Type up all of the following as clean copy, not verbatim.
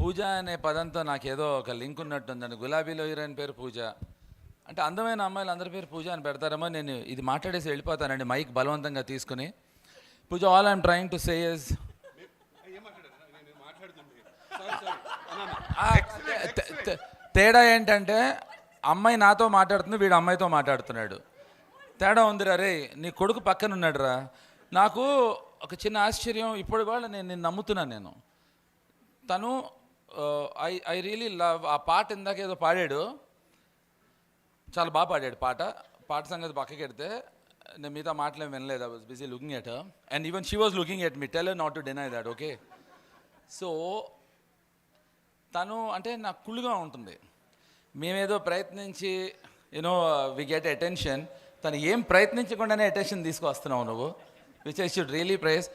పూజ అనే పదంతో నాకేదో ఒక లింక్ ఉన్నట్టుందండి. గులాబీలో హీరోయిన్ పేరు పూజ అంటే అందమైన అమ్మాయిలు అందరి పేరు పూజ అని పెడతారేమో. నేను ఇది మాట్లాడేసి వెళ్ళిపోతానండి మైక్ బలవంతంగా తీసుకుని. Pooja, all I'm trying to say is తేడా ఏంటంటే అమ్మాయి నాతో మాట్లాడుతుంది, వీడు అమ్మాయితో మాట్లాడుతున్నాడు. తేడా ఉందిరా రే, నీ కొడుకు పక్కన ఉన్నాడు రా. నాకు ఒక చిన్న ఆశ్చర్యం, ఇప్పుడు కూడా నేను నమ్ముతున్నాను. నేను తను ఐ రియలీ లవ్ ఆ పాట. ఇందాక ఏదో పాడాడు, చాలా బాగా పాడాడు పాట సంగతి పక్కకి పెడితే నేను మిగతా మాటలేం వినలేదు. I was busy looking at her and even she was looking at me. Tell her not to deny that, okay? So తను అంటే నాకు కుళ్ళుగా ఉంటుంది. మేమేదో ప్రయత్నించి యూనో వి గెట్ అటెన్షన్, తను ఏం ప్రయత్నించకుండానే అటెన్షన్ తీసుకొస్తున్నావు నువ్వు, which I should really prize.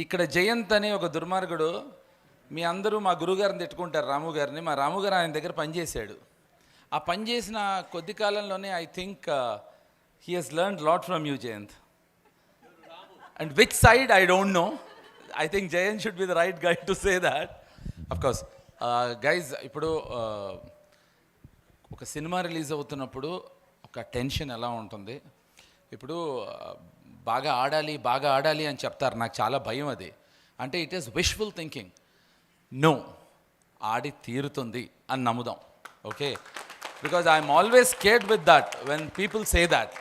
ఇక్కడ జయంత్ అని ఒక దుర్మార్గుడు, మీ అందరూ మా గురుగారిని తిట్టుకుంటారు, రాము గారిని. మా రాము గారు ఆయన దగ్గర పనిచేశాడు. ఆ పని చేసిన కొద్ది కాలంలోనే I think he has learned lot from you, Jayant. And which side I don't know. I think Jayant should be the right guide to say that. Of course guys, ఇప్పుడు ఒక సినిమా రిలీజ్ అవుతున్నప్పుడు ఒక టెన్షన్ ఎలా ఉంటుంది. ఇప్పుడు బాగా ఆడాలి అని చెప్తారు, నాకు చాలా భయం అది. అంటే it is wishful thinking. No, ఆడి తీరుతుంది అని నమ్ముదాం, okay? Because I'm always scared with that when people say that.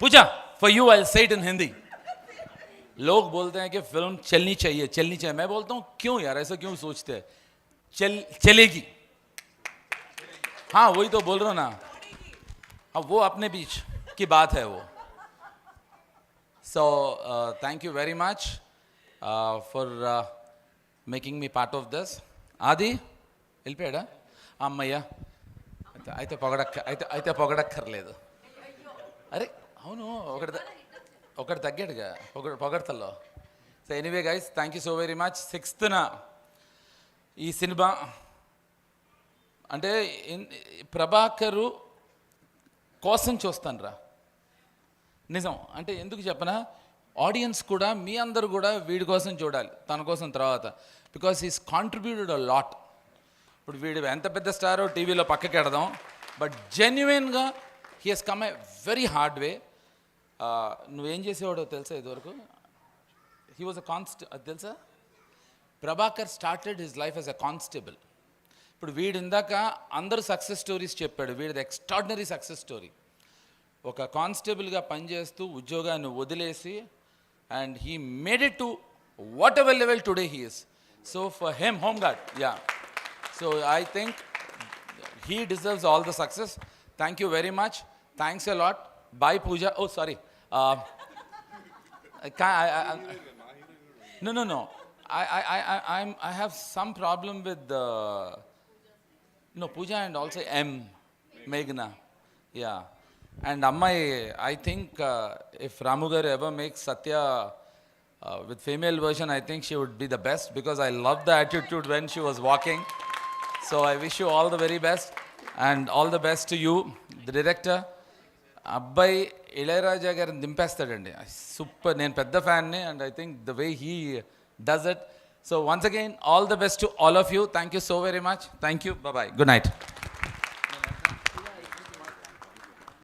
Pooja, for you I say it इन हिंदी. लोग बोलते हैं कि फिल्म चलनी चाहिए. मैं बोलता हूँ क्यों यार, ऐसा क्यों सोचते हैं? चलेगी. हाँ, वही तो बोल रहा हूँ ना. अब वो अपने बीच की बात है वो. So thank you very much for making me part of this. ఆది వెళ్ళిపోయాడా? అమ్మయ్య, అయితే పొగడక్కర్లేదు. అరే అవును, ఒకటి తగ్గాడుగా పొగడతల్లో. So anyway guys, thank you so very much. 6th ఈ సినిమా అంటే ప్రభాకరు కోసం చూస్తాను రా, నిజం. అంటే ఎందుకు చెప్పనా, ఆడియన్స్ కూడా, మీ అందరూ కూడా వీడి కోసం చూడాలి, తన కోసం తర్వాత. Because he's contributed a lot. ఇప్పుడు వీడు ఎంత పెద్ద స్టారో టీవీలో పక్కకి ఎడదాం, బట్ జెన్యున్గా he has come a very hard way. నువ్వేం చేసేవాడో తెలుసా ఇదివరకు? హీ వాజ్ అ అది తెలుసా? Prabhakar started his life as a constable. ఇప్పుడు వీడు ఇందాక అందరూ సక్సెస్ స్టోరీస్ చెప్పాడు, వీడిది ఎక్స్ట్రాడినరీ సక్సెస్ స్టోరీ. ఒక కానిస్టేబుల్గా పనిచేస్తూ ఉద్యోగాన్ని వదిలేసి, and he made it to whatever level today he is. So for him, home guard, yeah. So I think he deserves all the success. Thank you very much. Thanks a lot. Bye Pooja. Oh sorry, no. I have some problem with Pooja and also Meghna. Yeah. And Ammai, I think if Ramu garu ever makes Satya with female version, I think she would be the best, because I love the attitude when she was walking. So I wish you all the very best, and all the best to you, the director. అబ్బాయి ఇళయరాజా గారిని దింపేస్తాడండి, super. నేను పెద్ద ఫ్యాన్ని, and I think the way he does it. So once again, all the best to all of you. Thank you so very much. Thank you. Bye. Good night.